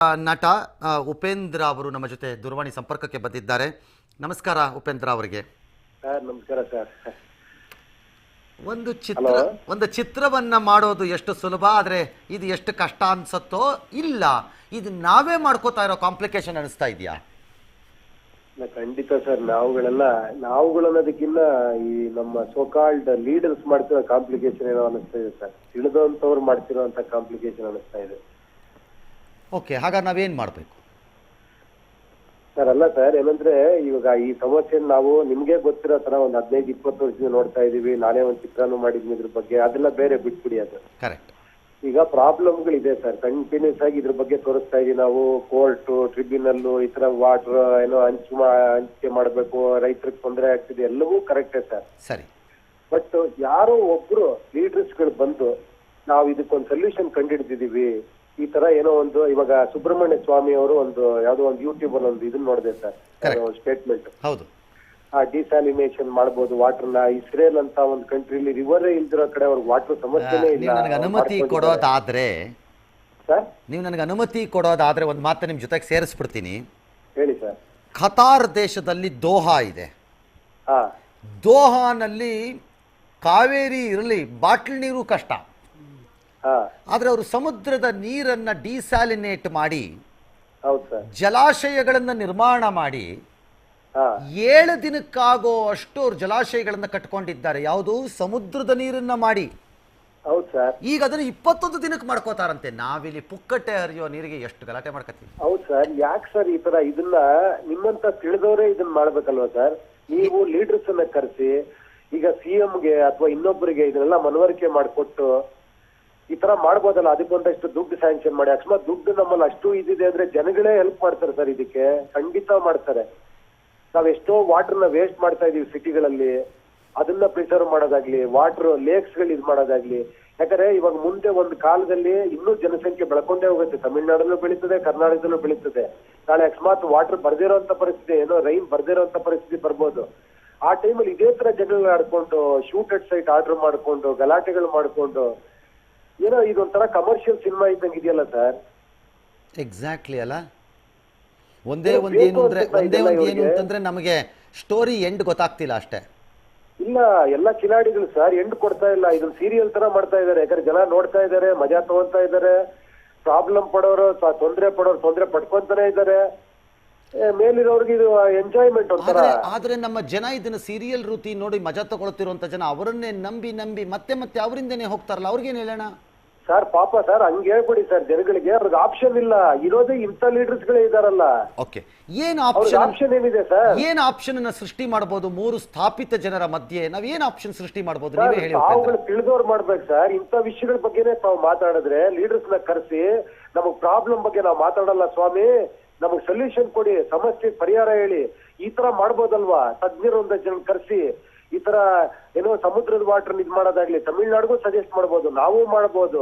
ನಟ ಉಪೇಂದ್ರ ಅವರು ನಮ್ಮ ಜೊತೆ ದೂರವಾಣಿ ಸಂಪರ್ಕಕ್ಕೆ ಬಂದಿದ್ದಾರೆ. ನಮಸ್ಕಾರ ಉಪೇಂದ್ರ ಅವರಿಗೆ. ಸರ್ ನಮಸ್ಕಾರ ಸರ್. ಒಂದು ಚಿತ್ರವನ್ನ ಮಾಡೋದು ಎಷ್ಟು ಸುಲಭ, ಆದರೆ ಇದು ಎಷ್ಟು ಕಷ್ಟ ಅನ್ಸತ್ತೋ ಇಲ್ಲ, ಇದು ನಾವೇ ಮಾಡ್ಕೋತಾ ಇರೋ ಕಾಂಪ್ಲಿಕೇಶನ್ ಅನಿಸ್ತಾ ಇದೆಯಾ? ಖಂಡಿತ ಸರ್. ನಾವುಗಳನ್ನೋದಕ್ಕಿಂತ ಈ ನಮ್ಮ ಸೋಕಾಲ್ಡ್ ಲೀಡರ್ಸ್ ಮಾಡ್ತಿರೋ ಕಾಂಪ್ಲಿಕೇಶನ್ ಏನೋ ಅನಿಸ್ತಾ ಇದೆ ಸರ್. ತಿಳಿದಂತವ್ರು ಮಾಡ್ತಿರೋಂತ ಕಾಂಪ್ಲಿಕೇಶನ್ ಅನಿಸ್ತಾ ಇದೆ. ಓಕೆ, ಹಾಗಾದ್ರೆ ನಾವೇನ್ ಮಾಡಬೇಕು ಸರ್? ಅಲ್ಲ ಸರ್, ಏನಂದ್ರೆ ಇವಾಗ ಈ ಸಮಸ್ಯೆ ನಾವು ನಿಮ್ಗೆ ಗೊತ್ತಿರೋ ತರ ಒಂದ್ 15-20 ವರ್ಷದಿಂದ ನೋಡ್ತಾ ಇದೀವಿ. ನಾನೇ ಒಂದ್ ಚಿತ್ರನೂ ಮಾಡಿದ್ವಿ ಇದ್ರ ಬಗ್ಗೆ. ಅದೆಲ್ಲ ಬೇರೆ ಬಿಟ್ಬಿಡಿ. ಅದು ಕರೆಕ್ಟ್. ಈಗ ಪ್ರಾಬ್ಲಮ್ಗಳಿದೆ ಸರ್. ಕಂಟಿನ್ಯೂಸ್ ಆಗಿ ಇದ್ರ ಬಗ್ಗೆ ತೋರಿಸ್ತಾ ಇದೀವಿ ನಾವು. ಕೋರ್ಟ್, ಟ್ರಿಬ್ಯುನಲ್, ಈ ತರ ವಾಟರ್ ಏನೋ ಹಂಚಿಕೆ ಮಾಡ್ಬೇಕು, ರೈತರಿಗೆ ತೊಂದರೆ ಆಗ್ತಿದೆ, ಎಲ್ಲವೂ ಕರೆಕ್ಟೇ ಸರ್. ಸರಿ. ಬಟ್ ಯಾರೋ ಒಬ್ರು ಲೀಡರ್ಸ್ ಗಳು ಬಂದು ನಾವು ಇದಕ್ಕೊಂದು ಸೊಲ್ಯೂಷನ್ ಕಂಡುಹಿಡಿದಿದೀವಿ, ಈ ತರ ಏನೋ ಒಂದು, ಇವಾಗ ಸುಬ್ರಹ್ಮಣ್ಯ ಸ್ವಾಮಿ ಅವರು ಒಂದು ಯಾವ್ದೋ ಒಂದು ಯೂಟ್ಯೂಬ್ ಅಲ್ಲಿ ಒಂದು ಇದನ್ನ ನೋಡಿದೆ ಸರ್, ಸ್ಟೇಟ್ಮೆಂಟ್. ಹೌದು. ಆ ಡಿಸಾಲಿನೇಷನ್ ಮಾಡ್ಬೋದು ವಾಟರ್ ನ. ಇಸ್ರೇಲ್ ಅಂತ ಒಂದು ಕಂಟ್ರಿಲಿ ರಿವರೇ ಇಲ್ದಿರೋ ಕಡೆ ಅವ್ರಿಗೆ ವಾಟರ್ ಸಮಸ್ಯೆನೇ ಇಲ್ಲ. ನನಗೆ ಅನುಮತಿ ಕೊಡೋದಾದ್ರೆ ಸರ್, ನೀವು ನನಗೆ ಅನುಮತಿ ಕೊಡೋದಾದ್ರೆ ಒಂದು ಮಾತು ನಿಮ್ ಜೊತೆಗೆ ಸೇರಿಸ್ಬಿಡ್ತೀನಿ. ಹೇಳಿ ಸರ್. ಖತಾರ್ ದೇಶದಲ್ಲಿ ದೋಹಾ ಇದೆ. ಹಾ, ದೋಹಾನಲ್ಲಿ ಕಾವೇರಿ ಇರಲಿ, ಬಾಟ್ಲ್ ನೀರು ಕಷ್ಟ. ಆದ್ರೆ ಅವರು ಸಮುದ್ರದ ನೀರನ್ನ ಡಿಸಾಲಿನೇಟ್ ಮಾಡಿ ಹೌದು ಸರ್, ಜಲಾಶಯಗಳನ್ನ ನಿರ್ಮಾಣ ಮಾಡಿ 7 ದಿನಕ್ಕಾಗೋ ಅಷ್ಟು ಅವ್ರು ಜಲಾಶಯಗಳನ್ನ ಕಟ್ಕೊಂಡಿದ್ದಾರೆ. ಯಾವುದು? ಸಮುದ್ರದ ನೀರನ್ನ ಮಾಡಿ. ಹೌದು ಸರ್. ಈಗ ಅದನ್ನ 21 ದಿನಕ್ಕೆ ಮಾಡ್ಕೋತಾರಂತೆ. ನಾವಿಲ್ಲಿ ಪುಕ್ಕಟ್ಟೆ ಹರಿಯೋ ನೀರಿಗೆ ಎಷ್ಟು ಗಲಾಟೆ ಮಾಡ್ಕೊತೀವಿ. ಹೌದು ಸರ್. ಯಾಕೆ ಸರ್ ಈ ತರ ಇದನ್ನ ನಿಮ್ಮಂತ ತಿಳಿದವರೇ ಇದನ್ನ ಮಾಡ್ಬೇಕಲ್ವಾ ಸರ್? ನೀವು ಲೀಡರ್ಸ್ ಅನ್ನ ಕರೆಸಿ, ಈಗ CM-ಗೆ ಅಥವಾ ಇನ್ನೊಬ್ಬರಿಗೆ ಇದನ್ನೆಲ್ಲ ಮನವರಿಕೆ ಮಾಡಿಕೊಟ್ಟು ಈ ತರ ಮಾಡ್ಬೋದಲ್ಲ. ಅದಕ್ಕೊಂದಷ್ಟು ದುಡ್ಡು ಸ್ಯಾಂಕ್ಷನ್ ಮಾಡಿ. ಅಕಸ್ಮಾತ್ ದುಡ್ಡು ನಮ್ಮಲ್ಲಿ ಅಷ್ಟು ಇದಿದೆ ಅಂದ್ರೆ ಜನಗಳೇ ಹೆಲ್ಪ್ ಮಾಡ್ತಾರೆ ಸರ್. ಇದಕ್ಕೆ ಖಂಡಿತ ಮಾಡ್ತಾರೆ. ನಾವೆಷ್ಟೋ ವಾಟರ್ನ ವೇಸ್ಟ್ ಮಾಡ್ತಾ ಇದೀವಿ ಸಿಟಿಗಳಲ್ಲಿ. ಅದನ್ನ ಪ್ರಿಸರ್ವ್ ಮಾಡೋದಾಗ್ಲಿ, ವಾಟರ್ ಲೇಕ್ಸ್ ಗಳು ಇದು ಮಾಡೋದಾಗ್ಲಿ. ಯಾಕಂದ್ರೆ ಇವಾಗ ಮುಂದೆ ಒಂದು ಕಾಲದಲ್ಲಿ ಇನ್ನೂ ಜನಸಂಖ್ಯೆ ಬೆಳ್ಕೊಂಡೇ ಹೋಗುತ್ತೆ. ತಮಿಳ್ನಾಡಲ್ಲೂ ಬೆಳೀತದೆ, ಕರ್ನಾಟಕದಲ್ಲೂ ಬೆಳೀತದೆ. ನಾಳೆ ಅಕಸ್ಮಾತ್ ವಾಟರ್ ಬರ್ದಿರೋಂತ ಪರಿಸ್ಥಿತಿ, ಏನೋ ರೈನ್ ಬರ್ದಿರೋಂತ ಪರಿಸ್ಥಿತಿ ಬರ್ಬೋದು. ಆ ಟೈಮಲ್ಲಿ ಇದೇ ತರ ಜನಗಳನ್ನ ಆಡ್ಕೊಂಡು, ಶೂಟ್ ಅಟ್ ಸೈಟ್ ಆರ್ಡರ್ ಮಾಡ್ಕೊಂಡು, ಗಲಾಟೆಗಳು ಮಾಡ್ಕೊಂಡು, ಏನೋ ಇದೊಂಥರ ಕಮರ್ಷಿಯಲ್ ಸಿನಿಮಾ ಇದ್ದಂಗೆ ಇದೆಯಲ್ಲ ಸರ್. ಎಕ್ಸಾಕ್ಟ್ಲಿ ಅಲ್ಲ. ಒಂದೇ ಒಂದು ಏನು ಅಂತಂದ್ರೆ ನಮಗೆ ಸ್ಟೋರಿ ಎಂಡ್ ಗೊತ್ತಾಗ್ತಿಲ್ಲ ಅಷ್ಟೇ. ಇಲ್ಲ, ಎಲ್ಲ ಕಿಲಾಡಿಗಳು ಸರ್ ಎಂಡ್ ಕೊಡ್ತಾ ಇಲ್ಲ. ಇದನ್ನ ಸೀರಿಯಲ್ ತರ ಮಾಡ್ತಾ ಇದಾರೆ. ಯಾಕಂದ್ರೆ ಜನ ನೋಡ್ತಾ ಇದಾರೆ, ಮಜಾ ತಗೊಂತಾ ಇದಾರೆ. ಪ್ರಾಬ್ಲಮ್ ಪಡೋರು ತೊಂದ್ರೆ ಪಡ್ಕೊಂತಾನೆ ಇದಾರೆ. ಮೇಲಿರೋರ್ಗೆ ಇದು ಎಂಜಾಯ್ಮೆಂಟ್ ಒಂಥರ. ಆದ್ರೆ ನಮ್ಮ ಜನ ಇದನ್ನ ಸೀರಿಯಲ್ ರೂತಿ ನೋಡಿ ಮಜಾ ತಗೊಳ್ತಿರುವಂತ ಜನ ಅವರನ್ನೇ ನಂಬಿ ಮತ್ತೆ ಅವರಿಂದನೇ ಹೋಗ್ತಾರಲ್ಲ, ಅವ್ರಿಗೇನು ಹೇಳೋಣ ಸರ್? ಪಾಪ ಸರ್, ಹಂಗೆ ಹೇಳ್ಬಿಡಿ ಸರ್. ಜನಗಳಿಗೆ ಅವ್ರಿಗೆ ಆಪ್ಷನ್ ಇಲ್ಲ. ಇರೋದೇ ಇಂಥ ಲೀಡರ್ಸ್ ಗಳೇ ಇದಾರಲ್ಲ. ಓಕೆ, ಏನು ಆಪ್ಷನ್ ಏನಿದೆ ಸರ್? ಏನು ಆಪ್ಷನ್ ಅನ್ನ ಸೃಷ್ಟಿ ಮಾಡಬಹುದು? 3 ಸ್ಥಾಪಿತ ಜನರ ಮಧ್ಯೆ ನಾವ್ ಏನು ಆಪ್ಷನ್ ಸೃಷ್ಟಿ ಮಾಡಬಹುದು? ನೀವೇ ಹೇಳಿ. ತಾವುಗಳು ತಿಳಿದವ್ರು ಮಾಡ್ಬೇಕು ಸರ್. ಇಂಥ ವಿಷಯಗಳ ಬಗ್ಗೆನೇ ತಾವು ಮಾತಾಡಿದ್ರೆ, ಲೀಡರ್ಸ್ ನ ಕರೆಸಿ ನಮಗ್ ಪ್ರಾಬ್ಲಮ್ ಬಗ್ಗೆ ನಾವು ಮಾತಾಡಲ್ಲ ಸ್ವಾಮಿ, ನಮಗ್ ಸೊಲ್ಯೂಷನ್ ಕೊಡಿ, ಸಮಸ್ಯೆ ಪರಿಹಾರ ಹೇಳಿ, ಈ ತರ ಮಾಡ್ಬೋದಲ್ವಾ? ತಜ್ಞರು ಒಂದಷ್ಟು ಜನ ಕರೆಸಿ ಈ ತರ ಏನೋ ಸಮುದ್ರದ ವಾಟರ್ ಇದ್ ಮಾಡೋದಾಗ್ಲಿ, ತಮಿಳ್ನಾಡಿಗೂ ಸಜೆಸ್ಟ್ ಮಾಡ್ಬೋದು, ನಾವು ಮಾಡ್ಬೋದು.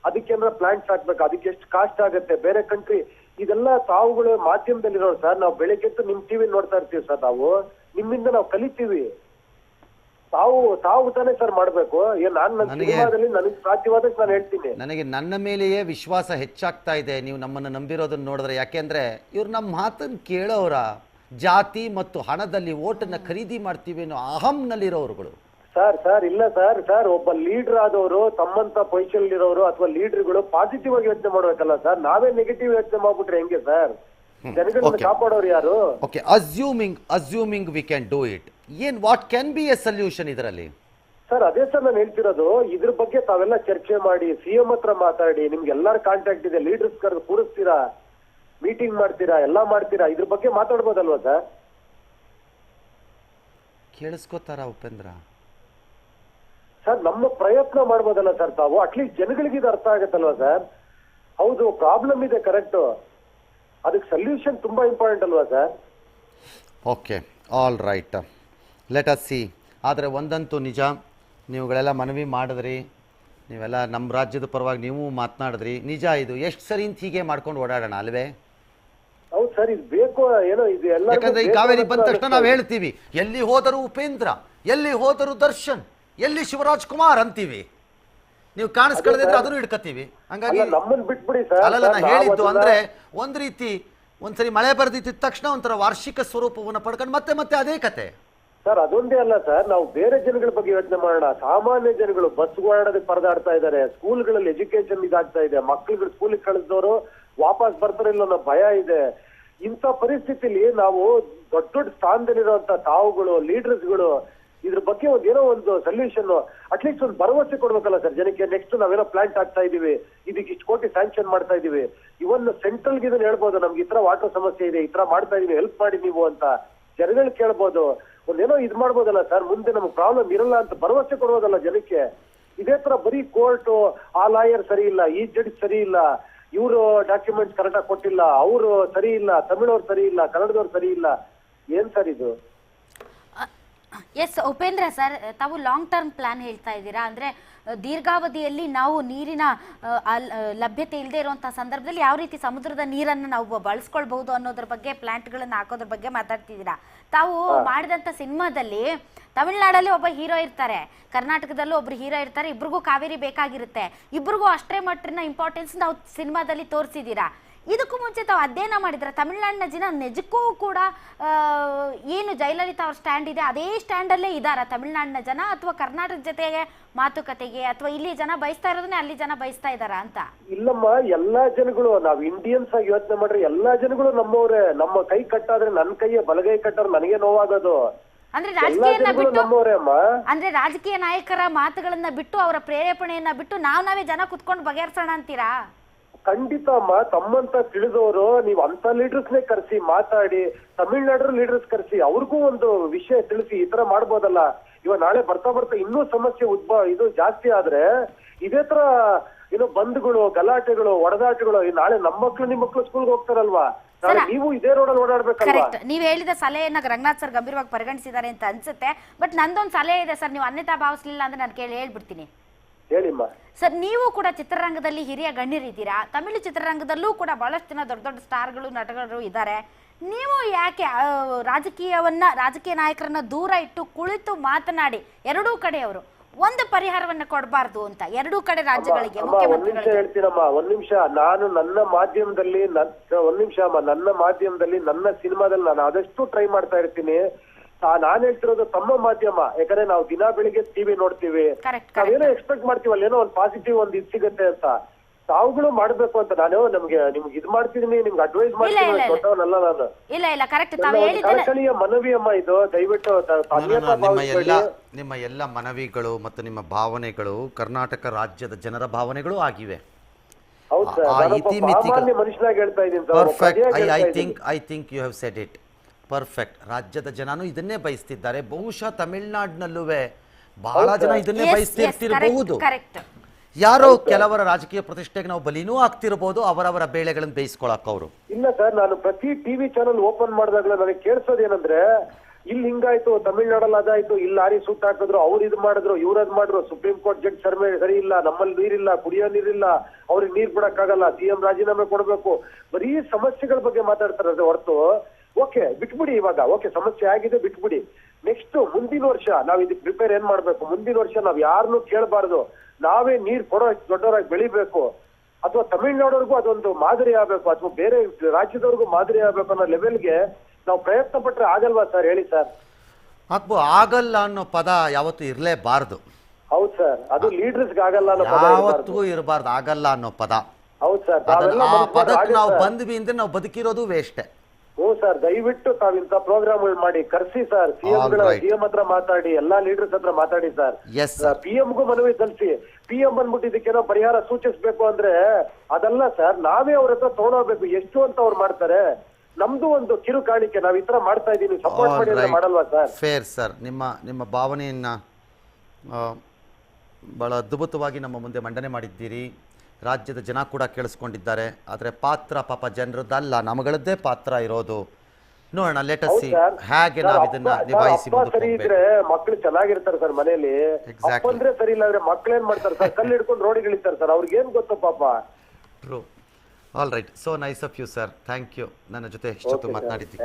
ಅದಕ್ಕೇನಾರ ಪ್ಲಾಂಟ್ಸ್ ಹಾಕ್ಬೇಕು. ಅದಕ್ಕೆ ಎಷ್ಟು ಕಾಸ್ಟ್ ಆಗುತ್ತೆ, ಬೇರೆ ಕಂಟ್ರಿ. ಇದೆಲ್ಲ ತಾವುಗಳು ಮಾಧ್ಯಮದಲ್ಲಿರೋರು ಸರ್. ನಾವು ಬೆಳಗ್ಗೆದ್ದು ನಿಮ್ ಟಿವಿ ನೋಡ್ತಾ ಇರ್ತೀವಿ ಸರ್. ನಾವು ನಿಮ್ಮಿಂದ ನಾವು ಕಲಿತೀವಿ. ತಾವು ತಾನೇ ಸರ್ ಮಾಡ್ಬೇಕು. ನನ್ನ ಸಿನಿಮಾದಲ್ಲಿ ನನಗೆ ಸಾಧ್ಯವಾದಕ್ಕೆ ನಾನು ಹೇಳ್ತೀನಿ. ನನಗೆ ನನ್ನ ಮೇಲೆಯೇ ವಿಶ್ವಾಸ ಹೆಚ್ಚಾಗ್ತಾ ಇದೆ ನೀವು ನಮ್ಮನ್ನು ನಂಬಿರೋದನ್ನ ನೋಡಿದ್ರೆ. ಯಾಕೆಂದ್ರೆ ಇವ್ರು ನಮ್ಮ ಮಾತನ್ನು ಕೇಳೋರ, ಜಾತಿ ಮತ್ತು ಹಣದಲ್ಲಿ ಓಟನ್ನ ಖರೀದಿ ಮಾಡ್ತೀವಿ ಅನ್ನೋ ಅಹಂನಲ್ಲಿರೋರುಗಳು ಸರ್. ಇಲ್ಲ ಸರ್. ಒಬ್ಬ ಲೀಡರ್ ಆದವರು, ತಮ್ಮಂತ ಪೊಸಿಷನ್ ಇರೋರು ಅಥವಾ ಲೀಡರ್ಗಳು ಪಾಸಿಟಿವ್ ಆಗಿ ಯೋಚನೆ ಮಾಡ್ಬೇಕಲ್ಲ ಸರ್. ನಾವೇ ನೆಗೆಟಿವ್ ಯೋಚನೆ ಮಾಡ್ಬಿಟ್ರೆ ಹೆಂಗೆ ಸರ್? ಜನಗಳನ್ನ ಕಾಪಾಡೋರು ಯಾರು? Okay, assuming we can do it. What can be A solution ಇದರಲ್ಲಿ? ಸರ್ ಅದೇ ಸರ್ ನಾನು ಹೇಳ್ತಿರೋದು. ಇದ್ರ ಬಗ್ಗೆ ತಾವೆಲ್ಲ ಚರ್ಚೆ ಮಾಡಿ, CM ಹತ್ರ ಮಾತಾಡಿ. ನಿಮ್ಗೆ ಎಲ್ಲಾರು ಕಾಂಟ್ಯಾಕ್ಟ್ ಇದೆ. ಲೀಡರ್ಸ್ ಕರೆದು ಕೂರಿಸ್ತೀರಾ, ಮೀಟಿಂಗ್ ಮಾಡ್ತೀರಾ, ಎಲ್ಲಾ ಮಾಡ್ತೀರಾ. ಇದ್ರ ಬಗ್ಗೆ ಮಾತಾಡ್ಬೋದಲ್ವಾ ಸರ್? ಕೇಳಿಸ್ಕೋತಾರ ಉಪೇಂದ್ರ ಸರ್? ನಮ್ಮ ಪ್ರಯತ್ನ ಮಾಡ್ಬೋದಲ್ಲ ಸರ್ ತಾವು? ಅಟ್ಲೀಸ್ಟ್ ಜನಗಳಿಗೆ ಇದು ಅರ್ಥ ಆಗತ್ತಲ್ವಾ ಸರ್? ಹೌದು, ಪ್ರಾಬ್ಲಮ್ ಇದೆ, ಕರೆಕ್ಟ್. ಅದಕ್ಕೆ ಸೊಲ್ಯೂಷನ್ ತುಂಬಾ ಇಂಪಾರ್ಟೆಂಟ್ ಅಲ್ವಾ sir? Okay, all right, let us see. ಆದರೆ ಒಂದಂತೂ ನಿಜ, ನೀವುಗಳೆಲ್ಲ ಮನವಿ ಮಾಡಿದ್ರಿ, ನೀವೆಲ್ಲ ನಮ್ಮ ರಾಜ್ಯದ ಪರವಾಗಿ ನೀವು ಮಾತನಾಡಿದ್ರಿ. ನಿಜ, ಇದು ಎಷ್ಟು ಸರಿ ಅಂತ ಹೀಗೆ ಮಾಡ್ಕೊಂಡು ಓಡಾಡೋಣ ಅಲ್ವೇ? ಹೌದು ಸರ್, ಇದು ಬೇಕು. ಏನೋ ಇದು ಎಲ್ಲ. ಯಾಕಂದ್ರೆ ಈ ಕಾವೇರಿ ಬಂದ ತಕ್ಷಣ ನಾವು ಹೇಳ್ತೀವಿ, ಎಲ್ಲಿ ಹೋದರೂ ಉಪೇಂದ್ರ, ಎಲ್ಲಿ ಹೋದರೂ ದರ್ಶನ್, ಎಲ್ಲಿ ಶಿವರಾಜ್ ಕುಮಾರ್ ಅಂತೀವಿ. ನೀವು ಕಾಣಿಸ್ಕೊಳ್ಳದಿದ್ರೆ ಅದನ್ನು ಹಿಡ್ಕತ್ತೀವಿ. ಹಂಗಾಗಿ ನಮ್ಮನ್ನ ಬಿಟ್ಬಿಡಿ ಸರ್. ಅಲ್ಲಲ್ಲ ನಾ ಹೇಳಿದ್ದು ಅಂದ್ರೆ ಒಂದ್ ರೀತಿ ಒಂದ್ಸರಿ ಮಳೆ ಬರ್ದಿದ್ದ ತಕ್ಷಣ ಒಂಥರ ವಾರ್ಷಿಕ ಸ್ವರೂಪವನ್ನು ಪಡ್ಕೊಂಡು ಮತ್ತೆ ಮತ್ತೆ ಅದೇ ಕತೆ ಸರ್. ಅದೊಂದೇ ಅಲ್ಲ ಸರ್, ನಾವು ಬೇರೆ ಜನಗಳ ಬಗ್ಗೆ ಯೋಚನೆ ಮಾಡೋಣ. ಸಾಮಾನ್ಯ ಜನಗಳು ಬಸ್ ಓಡಾಡೋದಕ್ಕೆ ಪರದಾಡ್ತಾ ಇದ್ದಾರೆ, ಸ್ಕೂಲ್ಗಳಲ್ಲಿ ಎಜುಕೇಶನ್ ಇದಾಗ್ತಾ ಇದೆ, ಮಕ್ಳುಗಳು ಸ್ಕೂಲಿಗೆ ಕಳಿಸಿದವರು ವಾಪಸ್ ಬರ್ತಾರೆ ಇಲ್ಲ ಅನ್ನೋ ಭಯ ಇದೆ. ಇಂಥ ಪರಿಸ್ಥಿತಿಲಿ ನಾವು ದೊಡ್ಡ ದೊಡ್ಡ ಸ್ಥಾನದಲ್ಲಿರುವಂತ ತಾವುಗಳು ಲೀಡರ್ಸ್ಗಳು ಇದ್ರ ಬಗ್ಗೆ ಏನೋ ಒಂದು ಸೊಲ್ಯೂಷನ್ ಅಟ್ಲೀಸ್ಟ್ ಒಂದು ಭರವಸೆ ಕೊಡ್ಬೇಕಲ್ಲ ಸರ್ ಜನಕ್ಕೆ. ನೆಕ್ಸ್ಟ್ ನಾವೇನೋ ಪ್ಲಾಂಟ್ ಆಗ್ತಾ ಇದೀವಿ, ಇದಕ್ಕೆ ಇಷ್ಟು ಕೋಟಿ ಸ್ಯಾಂಕ್ಷನ್ ಮಾಡ್ತಾ ಇದೀವಿ, ಇವನ್ ಸೆಂಟ್ರಲ್ಗೆ ಇದನ್ನ ಹೇಳ್ಬೋದು, ನಮ್ಗೆ ಈ ತರ ವಾಟರ್ ಸಮಸ್ಯೆ ಇದೆ, ಈ ತರ ಮಾಡ್ತಾ ಇದೀವಿ, ಹೆಲ್ಪ್ ಮಾಡಿ ನೀವು ಅಂತ ಜನಗಳು ಕೇಳ್ಬೋದು. ಒಂದೇನೋ ಇದ್ ಮಾಡ್ಬೋದಲ್ಲ ಸರ್, ಮುಂದೆ ನಮ್ಗೆ ಪ್ರಾಬ್ಲಮ್ ಇರಲ್ಲ ಅಂತ ಭರವಸೆ ಕೊಡ್ಬೋದಲ್ಲ ಜನಕ್ಕೆ. ಇದೇ ತರ ಬರೀ ಕೋರ್ಟ್ ಆ ಲಾಯರ್ ಸರಿ ಇಲ್ಲ, ಈ ಜಡ್ಜ್ ಸರಿ ಇಲ್ಲ, ಇವರು ಡಾಕ್ಯುಮೆಂಟ್ಸ್ ಕರೆಕ್ಟಾಗಿ ಕೊಟ್ಟಿಲ್ಲ, ಅವರು ಸರಿ ಇಲ್ಲ, ತಮಿಳವ್ರು ಸರಿ ಇಲ್ಲ, ಕನ್ನಡದವ್ರು ಸರಿ ಇಲ್ಲ, ಏನ್ ಸರ್ ಇದು? ಎಸ್ ಉಪೇಂದ್ರ ಸರ್, ತಾವು ಲಾಂಗ್ ಟರ್ಮ್ ಪ್ಲಾನ್ ಹೇಳ್ತಾ ಇದ್ದೀರಾ. ಅಂದರೆ ದೀರ್ಘಾವಧಿಯಲ್ಲಿ ನಾವು ನೀರಿನ ಲಭ್ಯತೆ ಇಲ್ಲದೆ ಇರುವಂಥ ಸಂದರ್ಭದಲ್ಲಿ ಯಾವ ರೀತಿ ಸಮುದ್ರದ ನೀರನ್ನು ನಾವು ಬಳಸ್ಕೊಳ್ಬಹುದು ಅನ್ನೋದ್ರ ಬಗ್ಗೆ ಪ್ಲಾಂಟ್ಗಳನ್ನು ಹಾಕೋದ್ರ ಬಗ್ಗೆ ಮಾತಾಡ್ತಿದ್ದೀರಾ. ತಾವು ಮಾಡಿದಂಥ ಸಿನಿಮಾದಲ್ಲಿ ತಮಿಳ್ನಾಡಲ್ಲಿ ಒಬ್ಬ ಹೀರೋ ಇರ್ತಾರೆ, ಕರ್ನಾಟಕದಲ್ಲೂ ಒಬ್ರು ಹೀರೋ ಇರ್ತಾರೆ, ಇಬ್ರಿಗೂ ಕಾವೇರಿ ಬೇಕಾಗಿರುತ್ತೆ, ಇಬ್ರಿಗೂ ಅಷ್ಟೇ ಮಟ್ಟಿನ ಇಂಪಾರ್ಟೆನ್ಸ್ ನಾವು ಸಿನಿಮಾದಲ್ಲಿ ತೋರಿಸಿದ್ದೀರಾ. ಇದಕ್ಕೂ ಮುಂಚೆ ತಾವು ಅಧ್ಯಯನ ಮಾಡಿದ್ರೆ ತಮಿಳ್ನಾಡಿನ ಜನ ನಿಜಕ್ಕೂ ಕೂಡ ಏನು ಜಯಲಲಿತಾ ಅವ್ರ ಸ್ಟ್ಯಾಂಡ್ ಇದೆ ಅದೇ ಸ್ಟ್ಯಾಂಡಲ್ಲೇ ಇದ್ದಾರಾ ತಮಿಳ್ನಾಡಿನ ಜನ, ಅಥವಾ ಕರ್ನಾಟಕ ಜೊತೆಗೆ ಮಾತುಕತೆಗೆ, ಅಥವಾ ಇಲ್ಲಿ ಜನ ಬಯಸ್ತಾ ಇರೋದನ್ನೇ ಅಲ್ಲಿ ಜನ ಬಯಸ್ತಾ ಇದ್ದಾರಾ ಅಂತ? ಇಲ್ಲಮ್ಮ, ಎಲ್ಲಾ ಜನಗಳು ನಾವ್ ಇಂಡಿಯನ್ಸ್ ಆಗಿ ಯೋಚನೆ ಮಾಡ್ರಿ, ಎಲ್ಲಾ ಜನಗಳು ನಮ್ಮವ್ರೆ. ನಮ್ಮ ಕೈ ಕಟ್ಟಾದ್ರೆ ನನ್ನ ಕೈಯೇ ಬಲಗೈ ಕಟ್ಟಾದ್ರೆ ನನಗೆ ನೋವಾಗೋದು. ಅಂದ್ರೆ ರಾಜಕೀಯನ ಬಿಟ್ಟು, ಅಮ್ಮ ಅಂದ್ರೆ ರಾಜಕೀಯ ನಾಯಕರ ಮಾತುಗಳನ್ನ ಬಿಟ್ಟು ಅವರ ಪ್ರೇರೇಪಣೆಯನ್ನ ಬಿಟ್ಟು ನಾವೇ ಜನ ಕುತ್ಕೊಂಡು ಬಗೆಹರಿಸೋಣ ಅಂತೀರಾ? ಖಂಡಿತ ಅಮ್ಮ, ತಮ್ಮಂತ ತಿಳಿದವರು ನೀವು ಅಂತ ಲೀಡರ್ಸ್ನೇ ಕರೆಸಿ ಮಾತಾಡಿ, ತಮಿಳ್ನಾಡು ಲೀಡರ್ಸ್ ಕರೆಸಿ ಅವ್ರಿಗೂ ಒಂದು ವಿಷಯ ತಿಳಿಸಿ ಈ ತರ ಮಾಡ್ಬೋದಲ್ಲ. ಇವಾಗ ನಾಳೆ ಬರ್ತಾ ಬರ್ತಾ ಇನ್ನೂ ಸಮಸ್ಯೆ ಇದು ಜಾಸ್ತಿ ಆದ್ರೆ ಇದೇ ತರ ಏನೋ ಬಂದ್ಗಳು, ಗಲಾಟೆಗಳು, ಒಡದಾಟಗಳು, ನಾಳೆ ನಮ್ಮ ಮಕ್ಳು ನಿಮ್ಮ ಮಕ್ಳು ಸ್ಕೂಲ್ಗೆ ಹೋಗ್ತಾರಲ್ವಾ, ನಾಳೆ ನೀವು ಇದೇ ರೋಡಲ್ಲಿ ಓಡಾಡ್ಬೇಕಲ್ವಾ? ನೀವು ಹೇಳಿದ ಸಲಹೆಯನ್ನ ರಂಗನಾಥ್ ಸರ್ ಗಂಭೀರವಾಗಿ ಪರಿಗಣಿಸಿದ್ದಾರೆ ಅಂತ ಅನ್ಸುತ್ತೆ. ಬಟ್ ನಂದೊಂದು ಸಲಹೆ ಇದೆ ಸರ್, ನೀವು ಅನ್ಯತಾ ಭಾವಿಸ್ಲಿಲ್ಲ ಅಂದ್ರೆ ನಾನು ಹೇಳ್ಬಿಡ್ತೀನಿ. ಹೇಳಿಮ್ಮ ಸರ್, ನೀವು ಕೂಡ ಚಿತ್ರರಂಗದಲ್ಲಿ ಹಿರಿಯ ಗಣ್ಯರಿದ್ದೀರಾ, ತಮಿಳು ಚಿತ್ರರಂಗದಲ್ಲೂ ಕೂಡ ಬಹಳಷ್ಟು ಜನ ದೊಡ್ಡ ದೊಡ್ಡ ಸ್ಟಾರ್ಗಳು ನಟಗಳು ಇದ್ದಾರೆ. ನೀವು ಯಾಕೆ ರಾಜಕೀಯ ನಾಯಕರನ್ನ ದೂರ ಇಟ್ಟು ಕುಳಿತು ಮಾತನಾಡಿ ಎರಡೂ ಕಡೆಯವರು ಒಂದು ಪರಿಹಾರವನ್ನ ಕೊಡಬಾರ್ದು ಅಂತ, ಎರಡೂ ಕಡೆ ರಾಜ್ಯಗಳಿಗೆ ಮುಖ್ಯಮಂತ್ರಿಗಳಿಗೆ? ಹೇಳ್ತೀನಮ್ಮ, ಒಂದ್ ನಿಮಿಷ. ನಾನು ನನ್ನ ಮಾಧ್ಯಮದಲ್ಲಿ ನನ್ನ ಮಾಧ್ಯಮದಲ್ಲಿ ನನ್ನ ಸಿನಿಮಾದಲ್ಲಿ ನಾನು ಆದಷ್ಟು ಟ್ರೈ ಮಾಡ್ತಾ ಇರ್ತೀನಿ. ನಾನ್ ಹೇಳ್ತಿರೋದು ತಮ್ಮ ಮಾಧ್ಯಮ, ಯಾಕಂದ್ರೆ ನಾವು ದಿನ ಬೆಳಿಗ್ಗೆ ಟಿವಿ ನೋಡ್ತೀವಿ, ನಾವೇನೋ ಎಕ್ಸ್ಪೆಕ್ಟ್ ಮಾಡ್ತೀವಲ್ಲ, ಏನೋ ಒಂದು ಪಾಸಿಟಿವ್ ಒಂದು ಇದು ಸಿಗುತ್ತೆ ಅಂತ. ತಾವುಗಳು ಮಾಡ್ಬೇಕು ಅಂತ ನಾನು ನಿಮ್ಗೆ ಇದು ಮಾಡ್ತಿದೀನಿ, ನಿಮ್ಗೆ ಅಡ್ವೈಸ್ ಮಾಡ್ತೀನಿ, ದೊಡ್ಡವನಲ್ಲ ನಾನು. ಕಳಕಳಿಯ ಮನವಿ ಅಮ್ಮ ಇದು, ದಯವಿಟ್ಟು ನಿಮ್ಮ ಎಲ್ಲ ಮನವಿಗಳು ಮತ್ತು ನಿಮ್ಮ ಭಾವನೆಗಳು ಕರ್ನಾಟಕ ರಾಜ್ಯದ ಜನರ ಭಾವನೆಗಳು ಆಗಿವೆ. ಮನುಷ್ಯನಾಗಿ ಹೇಳ್ತಾ ಇದ್ದೀನಿ. I think you have said it perfect. ರಾಜ್ಯದ ಜನನು ಇದನ್ನೇ ಬಯಸ್ತಿದ್ದಾರೆ. ಬಹುಶಃ ತಮಿಳ್ನಾಡಿನಲ್ಲೂ ಬಹಳ ಜನ ಇದನ್ನೇ ಬಯಸ್ತಿರ್ತಿರಬಹುದು. ಯಾರೋ ಕೆಲವರ ರಾಜಕೀಯ ಪ್ರತಿಷ್ಠೆಗೆ ನಾವು ಬಲಿನೂ ಆಗ್ತಿರಬಹುದು, ಅವರವರ ಬೇಳೆಗಳನ್ನು ಬೇಯಿಸ್ಕೊಳಕ್ ಅವರು. ಇಲ್ಲ ಸರ್, ನಾನು ಪ್ರತಿ ಟಿವಿ ಚಾನಲ್ ಓಪನ್ ಮಾಡಿದಾಗಲೂ ನನಗೆ ಕೇಳಿಸೋದೇನಂದ್ರೆ, ಇಲ್ಲಿ ಹಿಂಗಾಯ್ತು, ತಮಿಳ್ನಾಡಲ್ಲಿ ಅದಾಯ್ತು, ಇಲ್ಲಿ ಲಾರಿ ಸೂಟ್ ಹಾಕಿದ್ರು, ಅವ್ರು ಇದು ಮಾಡಿದ್ರು, ಇವ್ರದ್ ಮಾಡಿದ್ರು, ಸುಪ್ರೀಂ ಕೋರ್ಟ್ ಜಡ್ಜ್ ಸರಿ ಇಲ್ಲ, ನಮ್ಮಲ್ಲಿ ನೀರಿಲ್ಲ, ಕುಡಿಯೋ ನೀರಿಲ್ಲ, ಅವ್ರಿಗೆ ನೀರ್ ಬಿಡಕ್ಕಾಗಲ್ಲ, ಸಿಎಂ ರಾಜೀನಾಮೆ ಕೊಡ್ಬೇಕು, ಬರೀ ಸಮಸ್ಯೆಗಳ ಬಗ್ಗೆ ಮಾತಾಡ್ತಾರೆ ಹೊರತು. ಓಕೆ ಬಿಟ್ಬಿಡಿ, ಇವಾಗ ಓಕೆ ಸಮಸ್ಯೆ ಆಗಿದೆ ಬಿಟ್ಬಿಡಿ. ನೆಕ್ಸ್ಟ್ ಮುಂದಿನ ವರ್ಷ ನಾವ್ ಇದಕ್ಕೆ ಪ್ರಿಪೇರ್ ಏನ್ ಮಾಡ್ಬೇಕು? ಮುಂದಿನ ವರ್ಷ ನಾವ್ ಯಾರನ್ನೂ ಕೇಳಬಾರ್ದು, ನಾವೇ ನೀರ್ ಕೊಡೋ ದೊಡ್ಡವರಾಗಿ ಬೆಳಿಬೇಕು, ಅಥವಾ ತಮಿಳ್ನಾಡವ್ರಿಗೂ ಅದೊಂದು ಮಾದರಿ ಆಗ್ಬೇಕು, ಅಥವಾ ಬೇರೆ ರಾಜ್ಯದವ್ರಿಗೂ ಮಾದರಿ ಆಗ್ಬೇಕು ಅನ್ನೋ ಲೆವೆಲ್ಗೆ ನಾವು ಪ್ರಯತ್ನ ಪಟ್ರೆ ಆಗಲ್ವಾ ಸರ್? ಹೇಳಿ ಸರ್. ಆಗಲ್ಲ ಅನ್ನೋ ಪದ ಯಾವತ್ತೂ ಇರ್ಲೇಬಾರ್ದು. ಹೌದು ಸರ್, ಅದು ಲೀಡರ್ಸ್ಗೆ ಆಗಲ್ಲ ಅನ್ನೋ ಪದ ಯಾವತ್ತೂ ಇರಬಾರ್ದು. ಆಗಲ್ಲ ಅನ್ನೋ ಪದ. ಹೌದು ಸರ್, ಪದಕ್ಕೆ ನಾವು ಬಂದ್ವಿ ಅಂದ್ರೆ ನಾವು ಬದುಕಿರೋದು ವೇಸ್ಟ್. ಹ್ಞೂ ಸರ್, ದಯವಿಟ್ಟು ತಾವಿಂತ ಪ್ರೋಗ್ರಾಮ್ಗಳು ಮಾಡಿ ಕರ್ಸಿ ಸರ್. ಸಿಎಂ ಹತ್ರ ಮಾತಾಡಿ, ಎಲ್ಲಾ ಲೀಡರ್ಸ್ ಹತ್ರ ಮಾತಾಡಿ ಸರ್. PM-ಗೂ ಮನವಿ ಸಲ್ಲಿಸಿ. PM ಬಂದ್ಬಿಟ್ಟು ಇದಕ್ಕೇನೋ ಪರಿಹಾರ ಸೂಚಿಸ್ಬೇಕು ಅಂದ್ರೆ ಅದಲ್ಲ ಸರ್, ನಾವೇ ಅವ್ರ ಹತ್ರ ತಗೊಂಡೋಗ್ಬೇಕು. ಎಷ್ಟು ಅಂತ ಅವ್ರು ಮಾಡ್ತಾರೆ, ನಮ್ದು ಒಂದು ಕಿರು ಕಾಣಿಕೆ, ನಾವ್ ಈ ತರ ಮಾಡ್ತಾ ಇದೀನಿ, ಸಪೋರ್ಟ್ ಮಾಡಿ ಅಂತ ಮಾಡಲ್ವಾ ಸರ್? Fair sir. ನಿಮ್ಮ ಭಾವನೆಯನ್ನ ಬಹಳ ಅದ್ಭುತವಾಗಿ ನಮ್ಮ ಮುಂದೆ ಮಂಡನೆ ಮಾಡಿದ್ದೀರಿ. ರಾಜ್ಯದ ಜನ ಕೂಡ ಕೇಳಿಸ್ಕೊಂಡಿದ್ದಾರೆ. ಆದರೆ ಪಾತ್ರ ಪಾಪ ಜನರದ್ದಲ್ಲ, ನಮಗಳದ್ದೇ ಪಾತ್ರ ಇರೋದು. ನೋಡೋಣ, ಲೆಟ್ ಅಸ್ ಸಿ ಹೇಗೆ ನಾವು ಇದನ್ನ ನಿಭಾಯಿಸಿ ಸರಿ ಇದ್ರೆ ಮಕ್ಳು ಚೆನ್ನಾಗಿರ್ತಾರೆ ಸರ್ ಮನೇಲಿ. ಅಂದ್ರೆ ಸರಿ ಇಲ್ಲ ಅಂದ್ರೆ ಮಕ್ಳೇನ್ ಮಾಡ್ತಾರೆ ಸರ್? ಕಲ್ಲು ಹಿಡ್ಕೊಂಡು ರೋಡಿಗೆ ಇಳಿತಾರೆ ಸರ್, ಅವ್ರಿಗೆ ಏನ್ ಗೊತ್ತು ಪಾಪ. True. All right, so nice of you sir. Thank you ನನ್ನ ಜೊತೆ ಇಷ್ಟೊತ್ತು ಮಾತನಾಡಿದ್ದೀವಿ.